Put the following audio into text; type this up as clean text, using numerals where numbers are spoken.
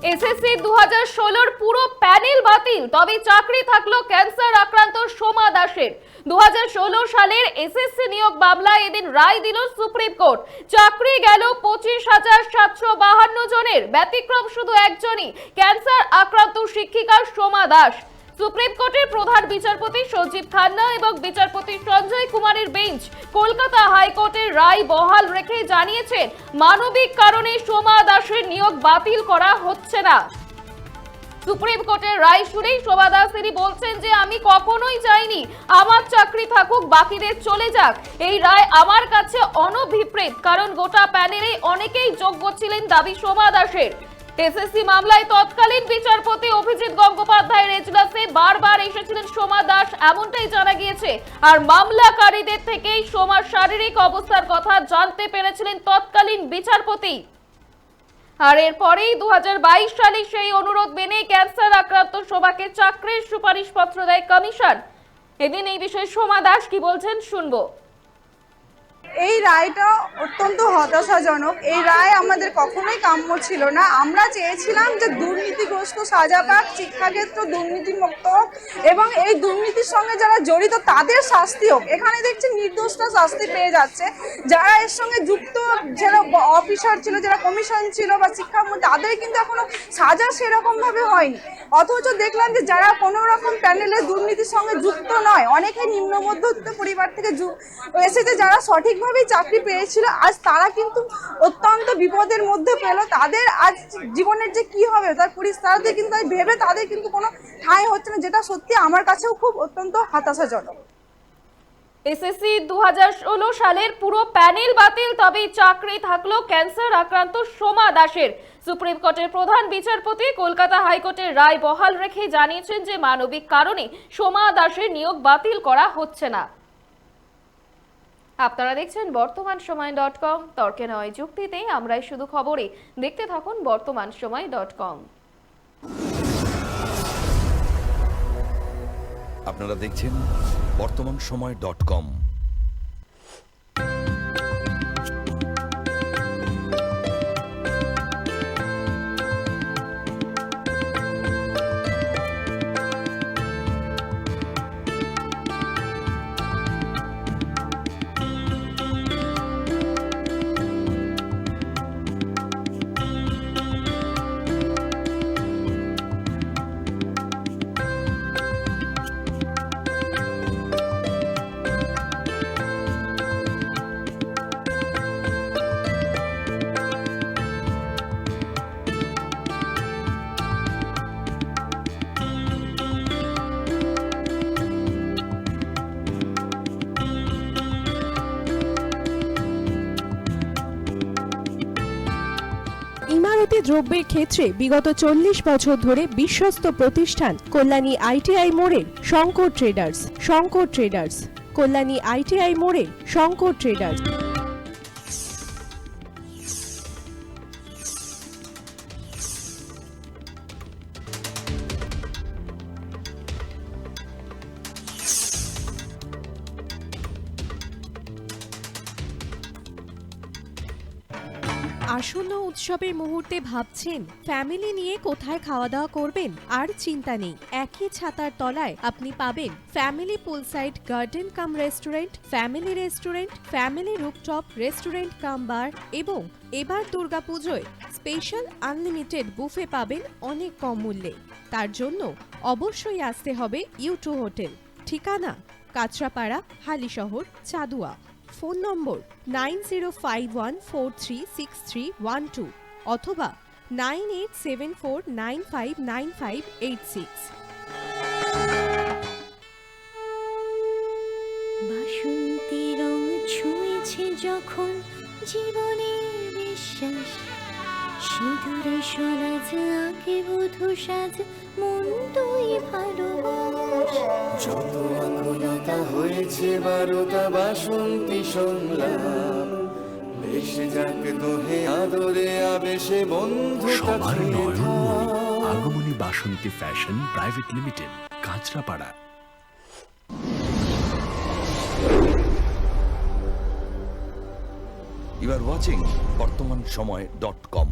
SSC 2016 পুরো panel বাতিল, তবে চাকরি থাকলো ক্যান্সার আক্রান্ত সোমা দাসের। 2016 সালের এসএসসি নিয়োগ মামলায় এদিন রায় দিল সুপ্রিম কোর্ট। চাকরি গেল 25,752 জনের, ব্যতিক্রম শুধু একজনই, ক্যান্সার আক্রান্ত শিক্ষিকা সোমা দাস। সুপ্রিম কোর্টের প্রধান বিচারপতি সঞ্জীব খান্না এবং বিচারপতি সঞ্জয় কুমারের বেঞ্চ কলকাতা হাইকোর্টের রায় বহাল রেখে জানিয়েছেন, মানবিক কারণে সোমা দাসের নিয়োগ বাতিল করা হচ্ছে না। সুপ্রিম কোর্টের রায় শুনেই সোমা দাস তিনি বলছেন যে আমি কখনোই চাইনি আমার চাকরি থাকুক, বাকিদের চলে যাক। এই রায় আমার কাছে অনভিপ্রেত, কারণ গোটা প্যানেলে অনেকেই যোগ্য ছিলেন, দাবি সোমা দাসের। এসএসসি মামলায় তৎকালীন বিচারপতি অভিজিৎ গঙ্গোপাধ্যায়ের এজলাসে বারবার এসেছিলেন সোমা দাস, এমনটাই জানা গিয়েছে। আর মামলাকারীদের থেকেই সোমার শারীরিক অবস্থার কথা জানতে পেরেছিলেন তৎকালীন বিচারপতি। আর এরপরেই 2022 সালে সেই অনুরোধ মেনে ক্যান্সার আক্রান্ত সোমাকে চাকরির সুপারিশপত্র দেয় কমিশন। এদিন এই বিষয়ে সোমা দাস কি বলছেন শুনবো। এই রায়টা অত্যন্ত হতাশাজনক। এই রায় আমাদের কখনোই কাম্য ছিল না। আমরা চেয়েছিলাম যে দুর্নীতিগ্রস্ত সাজা পাক, শিক্ষাক্ষেত্র দুর্নীতিমুক্ত হোক এবং এই দুর্নীতির সঙ্গে যারা জড়িত তাদের শাস্তি হোক। এখানে দেখছি নির্দোষরা শাস্তি পেয়ে যাচ্ছে, যারা এর সঙ্গে যুক্ত, যারা অফিসার ছিল, যারা কমিশন ছিল বা শিক্ষামন্ত্রী, তাদের কিন্তু এখনো সাজা সেরকমভাবে হয়নি। অথচ দেখলাম যে যারা কোনো রকম প্যানেলে দুর্নীতির সঙ্গে যুক্ত নয়, অনেকে নিম্ন মধ্যবিত্ত পরিবার থেকে এসেছে, যারা সঠিকভাবেই চাকরি পেয়েছিল, আজ তারা কিন্তু অত্যন্ত বিপদের মধ্যে পেল। তাদের আজ জীবনের যে কি হবে তার পরিস্থিতি কিন্তু ভেবে তাদের কিন্তু কোনো ঠাঁই হচ্ছে না, যেটা সত্যি আমার কাছেও খুব অত্যন্ত হতাশাজনক। এসএসসি 2016 সালের পুরো প্যানেল বাতিল, তবে চাকরি থাকলো ক্যান্সার আক্রান্ত সোমা দাসের। সুপ্রিম কোর্টের প্রধান বিচারপতি কলকাতা হাইকোর্টের রায় বহাল রেখে জানিয়েছেন যে মানবিক কারণে সোমা দাসের নিয়োগ বাতিল করা হচ্ছে না। আপনারা দেখছেন বর্তমানসময়.com, তর্কে নয় যুক্তিতে আমরাই শুধু খবরে। দেখতে থাকুন বর্তমানসময়.com। আপনারা দেখছেন বর্তমানসময়.com। ইমারতি দ্রব্যের ক্ষেত্রে বিগত 40 বছর ধরে বিশ্বস্ত প্রতিষ্ঠান কল্যাণী আইটিআই মোড়ে শঙ্কর ট্রেডার্স, কল্যাণী আইটিআই মোড়ে শঙ্কর ট্রেডার্স। আসন্ন উৎসবের মুহূর্তে ভাবছেন ফ্যামিলি নিয়ে কোথায় খাওয়া দাওয়া করবেন? আর চিন্তা নেই, একই ছাতার তলায় আপনি পাবেন family poolside garden cum restaurant, family rooftop restaurant cum bar এবং এবার দুর্গাপুজোয় স্পেশাল আনলিমিটেড বুফে পাবেন অনেক কম মূল্যে। তার জন্য অবশ্যই আসতে হবে U2 হোটেল। ঠিকানা কাঁচরাপাড়া, হালিশহর, চাদুয়া। ফোন নম্বর 9051436312 অথবা 9874959586। বাসন্তী রং ছুঁয়েছে যখন জীবনের বিশ্বাস, সিঁদুরে সরাজ আঁকে বধূ সাজ, মন তুই ভালোবাস। যত আকুলতা হয়েছে বারোটা বাসন্তী সংলাপ, ভেসে যাক দোহে আদরে আবেশে বন্ধু সবার Nayan Agomoni Basanti fashion private limited, Kanchrapara. You are watching বর্তমানসময়.com।